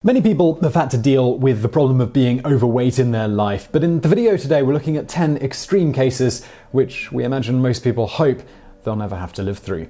Many people have had to deal with the problem of being overweight in their life, but in the video today we're looking at 10 extreme cases which we imagine most people hope they'll never have to live through.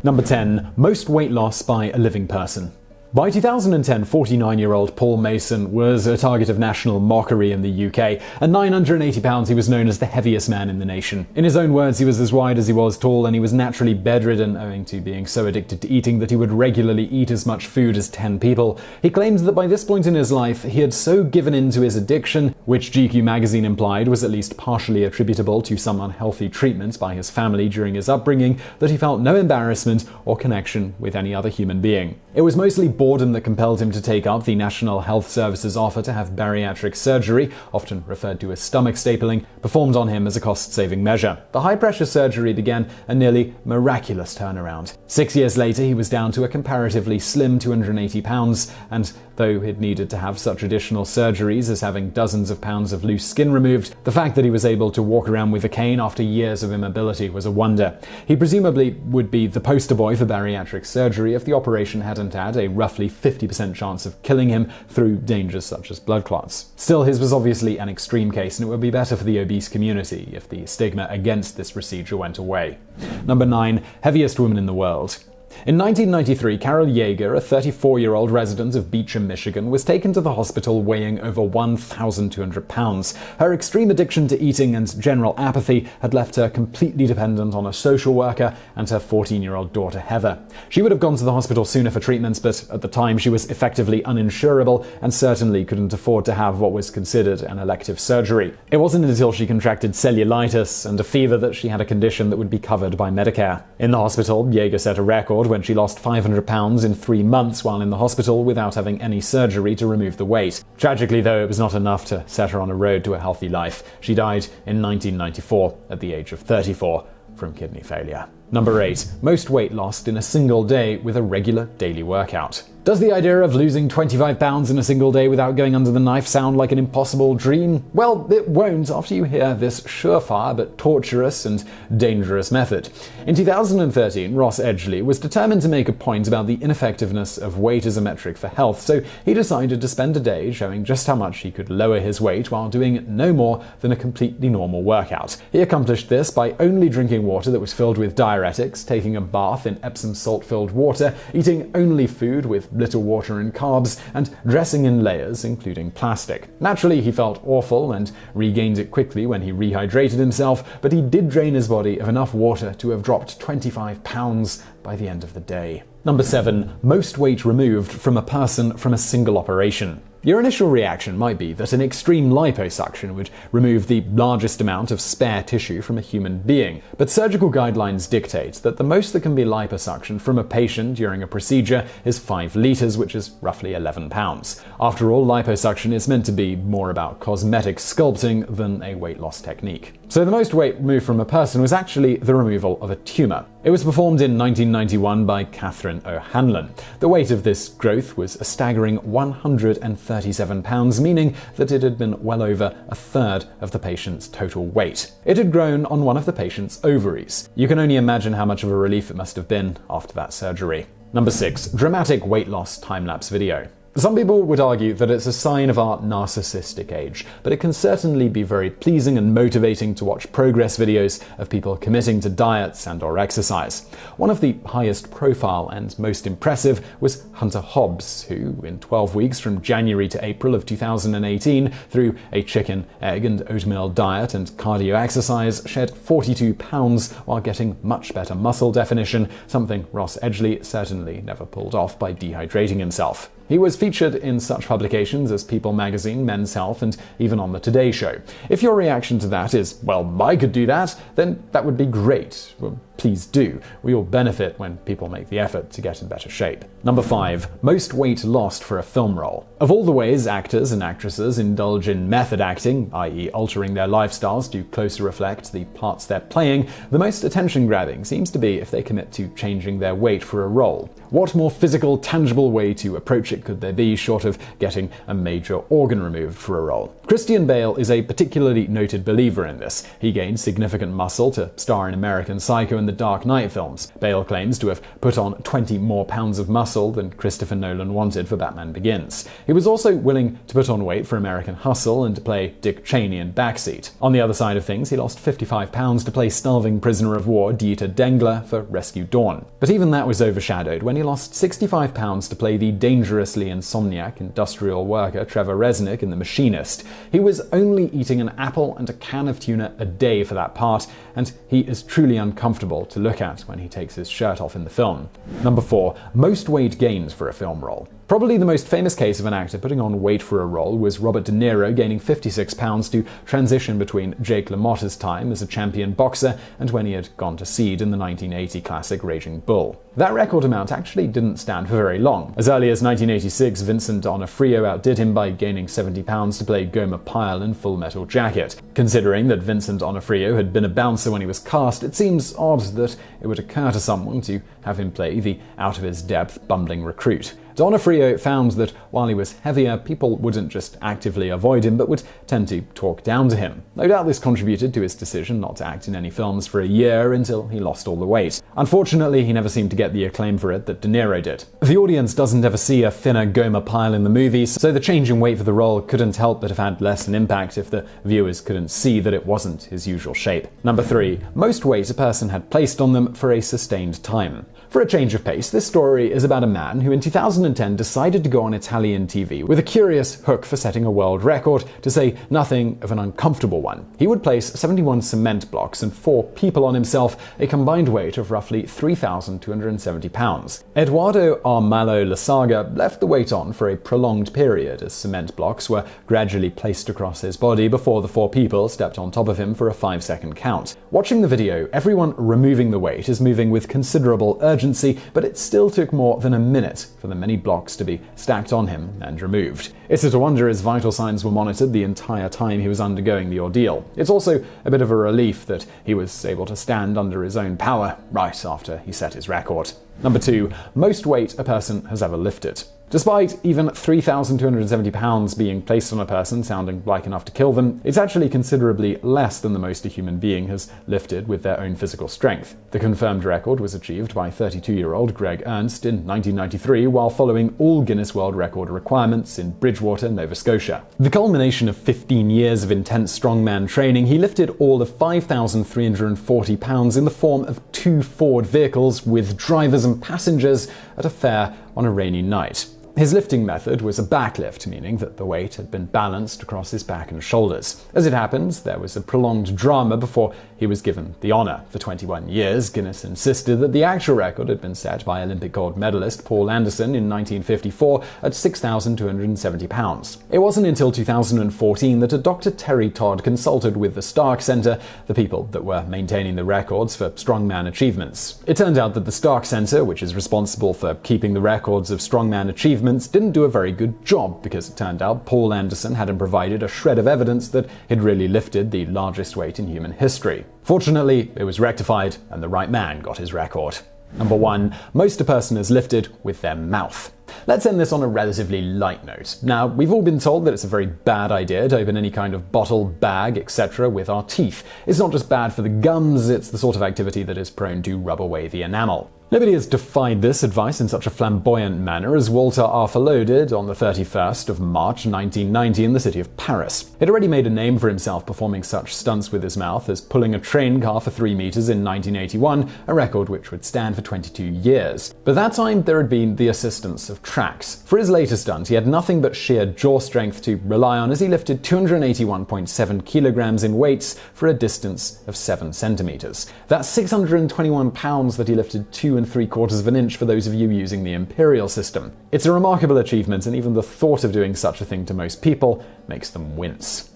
Number 10. Most weight loss by a living person. By 2010, 49-year-old Paul Mason was a target of national mockery in the UK. At 980 pounds, he was known as the heaviest man in the nation. In his own words, he was as wide as he was tall, and he was naturally bedridden owing to being so addicted to eating that he would regularly eat as much food as 10 people. He claimed that by this point in his life, he had so given in to his addiction, which GQ magazine implied was at least partially attributable to some unhealthy treatment by his family during his upbringing, that he felt no embarrassment or connection with any other human being. It was mostly boredom that compelled him to take up the National Health Service's offer to have bariatric surgery, often referred to as stomach stapling, performed on him as a cost-saving measure. The high-pressure surgery began a nearly miraculous turnaround. 6 years later, he was down to a comparatively slim 280 pounds, and though he'd needed to have such additional surgeries as having dozens of pounds of loose skin removed, the fact that he was able to walk around with a cane after years of immobility was a wonder. He presumably would be the poster boy for bariatric surgery if the operation hadn't had a roughly 50% chance of killing him through dangers such as blood clots. Still, his was obviously an extreme case, and it would be better for the obese community if the stigma against this procedure went away. Number 9. Heaviest woman in the world. In 1993, Carol Yeager, a 34-year-old resident of Beecham, Michigan, was taken to the hospital weighing over 1,200 pounds. Her extreme addiction to eating and general apathy had left her completely dependent on a social worker and her 14-year-old daughter Heather. She would have gone to the hospital sooner for treatments, but at the time she was effectively uninsurable and certainly couldn't afford to have what was considered an elective surgery. It wasn't until she contracted cellulitis and a fever that she had a condition that would be covered by Medicare. In the hospital, Yeager set a record when she lost 500 pounds in 3 months while in the hospital without having any surgery to remove the weight. Tragically, though, it was not enough to set her on a road to a healthy life. She died in 1994 at the age of 34 from kidney failure. Number 8. Most weight lost in a single day with a regular daily workout. Does the idea of losing 25 pounds in a single day without going under the knife sound like an impossible dream? Well, it won't after you hear this surefire but torturous and dangerous method. In 2013, Ross Edgley was determined to make a point about the ineffectiveness of weight as a metric for health, so he decided to spend a day showing just how much he could lower his weight while doing no more than a completely normal workout. He accomplished this by only drinking water that was filled with diuretics, taking a bath in Epsom salt-filled water, eating only food with little water and carbs, and dressing in layers, including plastic. Naturally, he felt awful and regained it quickly when he rehydrated himself, but he did drain his body of enough water to have dropped 25 pounds by the end of the day. Number 7. Most weight removed from a person from a single operation. Your initial reaction might be that an extreme liposuction would remove the largest amount of spare tissue from a human being, but surgical guidelines dictate that the most that can be liposuctioned from a patient during a procedure is 5 liters, which is roughly 11 pounds. After all, liposuction is meant to be more about cosmetic sculpting than a weight loss technique. So the most weight removed from a person was actually the removal of a tumor. It was performed in 1991 by Catherine O'Hanlon. The weight of this growth was a staggering 137 pounds, meaning that it had been well over a third of the patient's total weight. It had grown on one of the patient's ovaries. You can only imagine how much of a relief it must have been after that surgery. Number 6. Dramatic weight loss time-lapse video. Some people would argue that it's a sign of our narcissistic age, but it can certainly be very pleasing and motivating to watch progress videos of people committing to diets and/or exercise. One of the highest profile and most impressive was Hunter Hobbs, who, in 12 weeks from January to April of 2018, through a chicken, egg, and oatmeal diet and cardio exercise, shed 42 pounds while getting much better muscle definition, something Ross Edgley certainly never pulled off by dehydrating himself. He was featured in such publications as People magazine, Men's Health, and even on The Today Show. If your reaction to that is, well, I could do that, then that would be great. Well, please do. We all benefit when people make the effort to get in better shape. Number 5. Most weight lost for a film role. Of all the ways actors and actresses indulge in method acting, i.e. altering their lifestyles to closer reflect the parts they're playing, the most attention-grabbing seems to be if they commit to changing their weight for a role. What more physical, tangible way to approach it could there be short of getting a major organ removed for a role? Christian Bale is a particularly noted believer in this. He gained significant muscle to star in American Psycho and the Dark Knight films. Bale claims to have put on 20 more pounds of muscle than Christopher Nolan wanted for Batman Begins. He was also willing to put on weight for American Hustle and to play Dick Cheney in Backseat. On the other side of things, he lost 55 pounds to play starving prisoner of war Dieter Dengler for Rescue Dawn. But even that was overshadowed when he lost 65 pounds to play the dangerously insomniac industrial worker Trevor Resnick in The Machinist. He was only eating an apple and a can of tuna a day for that part, and he is truly uncomfortable to look at when he takes his shirt off in the film. Number 4. Most weight gained for a film role. Probably the most famous case of an actor putting on weight for a role was Robert De Niro gaining 56 pounds to transition between Jake LaMotta's time as a champion boxer and when he had gone to seed in the 1980 classic Raging Bull. That record amount actually didn't stand for very long. As early as 1986, Vincent D'Onofrio outdid him by gaining 70 pounds to play Gomer Pyle in Full Metal Jacket. Considering that Vincent D'Onofrio had been a bouncer when he was cast, it seems odd that it would occur to someone to have him play the out-of-his-depth, bumbling recruit. D'Onofrio found that while he was heavier, people wouldn't just actively avoid him, but would tend to talk down to him. No doubt this contributed to his decision not to act in any films for a year until he lost all the weight. Unfortunately, he never seemed to get the acclaim for it that De Niro did. The audience doesn't ever see a thinner Gomer Pyle in the movies, so the change in weight for the role couldn't help but have had less an impact if the viewers couldn't see that it wasn't his usual shape. Number 3. Most weight a person had placed on them for a sustained time. For a change of pace, this story is about a man who in 2010 decided to go on Italian TV with a curious hook for setting a world record, to say nothing of an uncomfortable one. He would place 71 cement blocks and 4 people on himself, a combined weight of roughly 3,270 pounds. Eduardo Armalo Lasaga left the weight on for a prolonged period as cement blocks were gradually placed across his body before the 4 people stepped on top of him for a 5-second count. Watching the video, everyone removing the weight is moving with considerable urgency, but it still took more than a minute for the many blocks to be stacked on him and removed. It's a wonder his vital signs were monitored the entire time he was undergoing the ordeal. It's also a bit of a relief that he was able to stand under his own power right after he set his record. Number 2. Most weight a person has ever lifted. Despite even 3,270 pounds being placed on a person sounding like enough to kill them, it's actually considerably less than the most a human being has lifted with their own physical strength. The confirmed record was achieved by 32-year-old Greg Ernst in 1993 while following all Guinness World Record requirements in Bridgewater, Nova Scotia. The culmination of 15 years of intense strongman training, he lifted all of 5,340 pounds in the form of 2 Ford vehicles with drivers and passengers at a fair on a rainy night. His lifting method was a backlift, meaning that the weight had been balanced across his back and shoulders. As it happens, there was a prolonged drama before he was given the honor. For 21 years, Guinness insisted that the actual record had been set by Olympic gold medalist Paul Anderson in 1954 at 6,270 pounds. It wasn't until 2014 that a Dr. Terry Todd consulted with the Stark Center, the people that were maintaining the records for strongman achievements. It turned out that the Stark Center, which is responsible for keeping the records of strongman achievements, didn't do a very good job, because it turned out Paul Anderson hadn't provided a shred of evidence that he'd really lifted the largest weight in human history. Fortunately, it was rectified and the right man got his record. Number 1. Most a person has lifted with their mouth. Let's end this on a relatively light note. Now, we've all been told that it's a very bad idea to open any kind of bottle, bag, etc. with our teeth. It's not just bad for the gums, it's the sort of activity that is prone to rub away the enamel. Nobody has defied this advice in such a flamboyant manner as Walter Arthur did on the 31st of March 1990 in the city of Paris. He'd already made a name for himself performing such stunts with his mouth as pulling a train car for 3 meters in 1981, a record which would stand for 22 years. But that time there had been the assistance of tracks. For his later stunt, he had nothing but sheer jaw strength to rely on as he lifted 281.7 kilograms in weights for a distance of 7 centimeters. That's 621 pounds that he lifted 2 3/4 of an inch for those of you using the imperial system. It's a remarkable achievement, and even the thought of doing such a thing to most people makes them wince.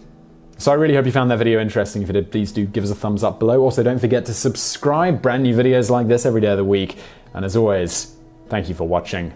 So I really hope you found that video interesting. If you did, please do give us a thumbs up below. Also, don't forget to subscribe. Brand new videos like this every day of the week. And as always, thank you for watching.